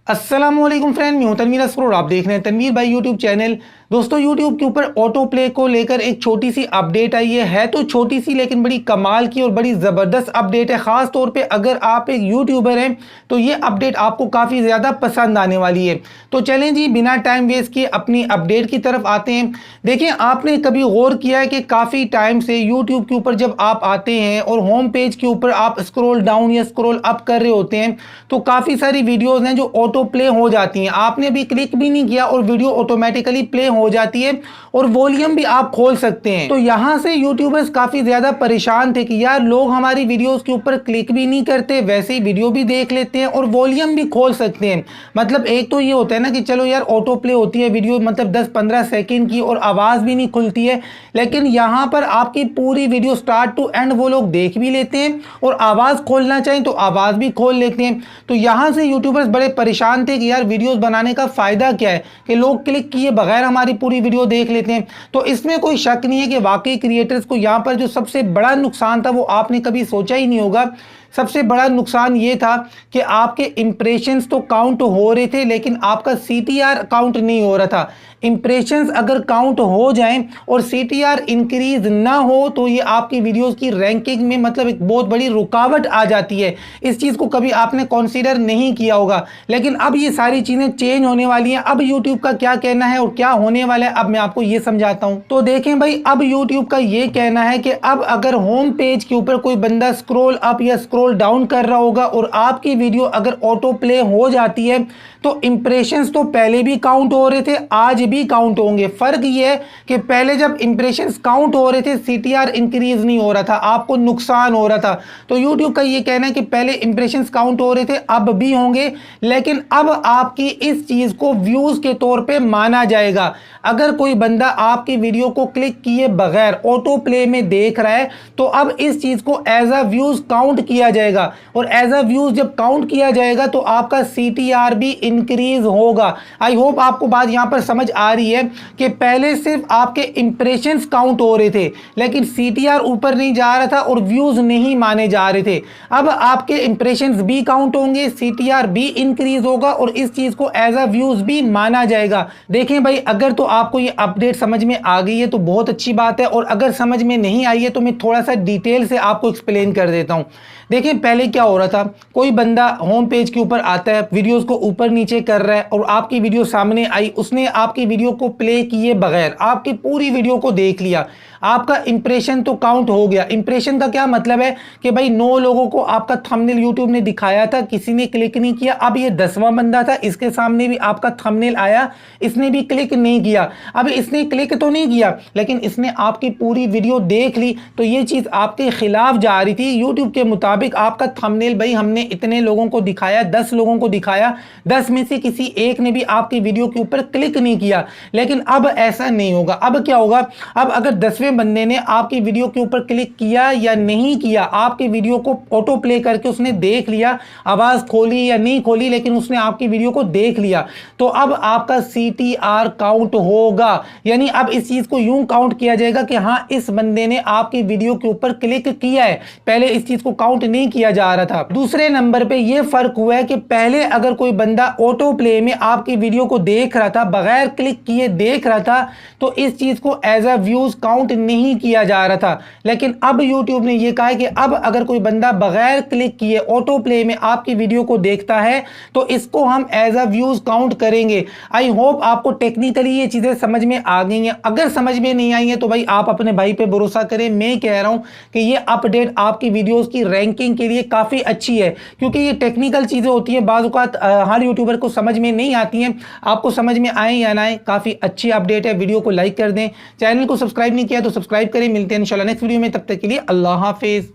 अस्सलाम वालेकुम फ्रेंड, मैं हूं तनवीर असफर और आप देख रहे हैं तनवीर भाई यूट्यूब चैनल। दोस्तों यूट्यूब के ऊपर ऑटो प्ले को लेकर एक छोटी सी अपडेट आई है तो छोटी सी लेकिन बड़ी कमाल की और बड़ी ज़बरदस्त अपडेट है। ख़ास तौर पे अगर आप एक यूट्यूबर हैं तो ये अपडेट आपको काफ़ी ज़्यादा पसंद आने वाली है। तो चलें जी, बिना टाइम वेस्ट किए अपनी अपडेट की तरफ आते हैं। देखिए, आपने कभी गौर किया है कि काफ़ी टाइम से यूट्यूब के ऊपर जब आप आते हैं और होम पेज के ऊपर आप स्क्रॉल डाउन या स्क्रॉल अप कर रहे होते हैं तो काफ़ी सारी वीडियोज़ हैं जो ऑटो प्ले हो जाती हैं। आपने भी क्लिक भी नहीं किया और वीडियो ऑटोमेटिकली प्ले हो जाती है और वॉल्यूम भी आप खोल सकते हैं। तो यहां से यूट्यूबर्स काफी ज्यादा परेशान थे कि यार लोग हमारी वीडियोस के ऊपर क्लिक भी नहीं करते, वैसे ही वीडियो भी देख लेते हैं और वॉल्यूम भी खोल सकते हैं। मतलब एक तो ये होता है ना कि चलो यार ऑटो प्ले होती है वीडियो, मतलब 10-15 सेकंड की और आवाज भी नहीं खुलती है, लेकिन यहां पर आपकी पूरी वीडियो स्टार्ट टू एंड वो लोग देख भी लेते हैं और आवाज खोलना चाहें तो आवाज भी खोल लेते हैं। तो यहां से यूट्यूबर्स बड़े परेशान थे कि यार वीडियोस बनाने का फायदा क्या है कि लोग क्लिक किए बगैर हमारी पूरी वीडियो देख लेते हैं। तो इसमें कोई शक नहीं है कि वाकई क्रिएटर्स को यहां पर जो सबसे बड़ा नुकसान था वो आपने कभी सोचा ही नहीं होगा। सबसे बड़ा नुकसान ये था कि आपके इंप्रेशंस तो काउंट हो रहे थे लेकिन आपका CTR काउंट नहीं हो रहा था। इंप्रेशंस अगर काउंट हो जाएं और CTR इंक्रीज ना हो तो ये आपकी वीडियोस की रैंकिंग में मतलब एक बहुत बड़ी रुकावट आ जाती है। इस चीज़ को कभी आपने कंसीडर नहीं किया होगा, लेकिन अब ये सारी चीज़ें चेंज होने वाली हैं। अब यूट्यूब का क्या कहना है और क्या होने वाला है अब मैं आपको ये समझाता हूँ। तो देखें भाई, अब यूट्यूब का ये कहना है कि अब अगर होम पेज के ऊपर कोई बंदा स्क्रॉल अप या स्क्रॉल डाउन कर रहा होगा और आपकी वीडियो अगर ऑटो प्ले हो जाती है तो इंप्रेशंस तो पहले भी काउंट हो रहे थे, आज भी काउंट होंगे। फर्क ये है कि पहले जब इंप्रेशंस काउंट हो रहे थे CTR इंक्रीज नहीं हो रहा था, आपको नुकसान हो रहा था। तो यूट्यूब का ये कहना है कि पहले इंप्रेशंस काउंट हो रहे थे, अब भी होंगे, लेकिन अब आपकी इस चीज को व्यूज के तौर पे माना जाएगा। अगर कोई बंदा आपकी वीडियो को क्लिक किए बगैर ऑटो प्ले में देख रहा है तो अब इस चीज को एज अ व्यूज काउंट किया जाएगा और एज अ व्यूज जब काउंट किया जाएगा तो आपका CTR भी इंक्रीज होगा। आई होप आपको बात यहां पर समझ आ रही है कि पहले सिर्फ आपके इंप्रेशंस काउंट हो रहे थे लेकिन CTR ऊपर नहीं जा रहा था और व्यूज नहीं माने जा रहे थे। अब आपके इंप्रेशंस भी काउंट होंगे, CTR भी इंक्रीज होगा और इस चीज को एज अ व्यूज भी माना जाएगा। देखें भाई, अगर तो आपको ये अपडेट समझ में आ गई है तो बहुत अच्छी बात है, और अगर समझ में नहीं आई है तो मैं थोड़ा सा डिटेल से आपको एक्सप्लेन कर देता हूं। देखिए, पहले क्या हो रहा था, कोई बंदा होम पेज के ऊपर आता है, वीडियोस को ऊपर नीचे कर रहा है और आपकी वीडियो सामने आई, उसने आपकी वीडियो को प्ले किए बगैर आपकी पूरी वीडियो को देख लिया, आपका इंप्रेशन तो काउंट हो गया। इंप्रेशन का क्या मतलब है कि भाई 9 लोगों को आपका थंबनेल यूट्यूब ने दिखाया था, किसी ने क्लिक नहीं किया। अब ये 10वां बंदा था, इसके सामने भी आपका थंबनेल आया, इसने भी क्लिक नहीं किया। अब इसने क्लिक तो नहीं किया लेकिन इसने आपकी पूरी वीडियो देख ली, तो ये चीज आपके खिलाफ जा रही थी। यूट्यूब के मुताबिक आपका थंबनेल भाई हमने इतने लोगों को दिखाया, 10 लोगों को दिखाया, 10 में से किसी एक ने भी आपकी वीडियो के ऊपर क्लिक नहीं किया। लेकिन अब ऐसा नहीं होगा। अब क्या होगा, अब अगर 10वें बंदे ने आपकी वीडियो के ऊपर क्लिक किया या नहीं किया, आपकी वीडियो को ऑटो प्ले करके उसने देख लिया, आवाज खोली या नहीं खोली लेकिन उसने आपकी वीडियो को देख लिया, तो अब आपका CTR काउंट होगा। यानी अब इस चीज को यूं काउंट किया जाएगा कि हां इस बंदे ने आपकी वीडियो के ऊपर क्लिक किया है। पहले इस चीज को काउंट नहीं किया जा रहा था। दूसरे नंबर पे यह फर्क हुआ है कि पहले अगर कोई बंदा ऑटो प्ले में आपकी वीडियो को देख रहा था, बगैर क्लिक किए देख रहा था, तो इस चीज को एज अ व्यूज काउंट नहीं किया जा रहा था। लेकिन अब YouTube ने यह कहा है कि अब अगर कोई बंदा बगैर क्लिक किए ऑटो प्ले में आपकी वीडियो को देखता है तो इसको हम एज अ व्यूज काउंट करेंगे। आई होप आपको टेक्निकली ये चीजें समझ में आ गई हैं। अगर समझ में नहीं आई है तो भाई आप अपने भाई पे भरोसा करें, मैं कह रहा हूं कि ये अपडेट आपकी वीडियोस की रैंकिंग के लिए काफी अच्छी है, क्योंकि ये टेक्निकल चीजें होती हैं, बाज़ औक़ात हर यूट्यूबर को समझ में नहीं आती हैं। आपको समझ में आए या ना आए, काफी अच्छी अपडेट है। वीडियो को लाइक कर दें, चैनल को सब्सक्राइब नहीं किया तो सब्सक्राइब करें। मिलते हैं इंशाल्लाह नेक्स्ट वीडियो में, तब तक के लिए अल्लाह हाफिज।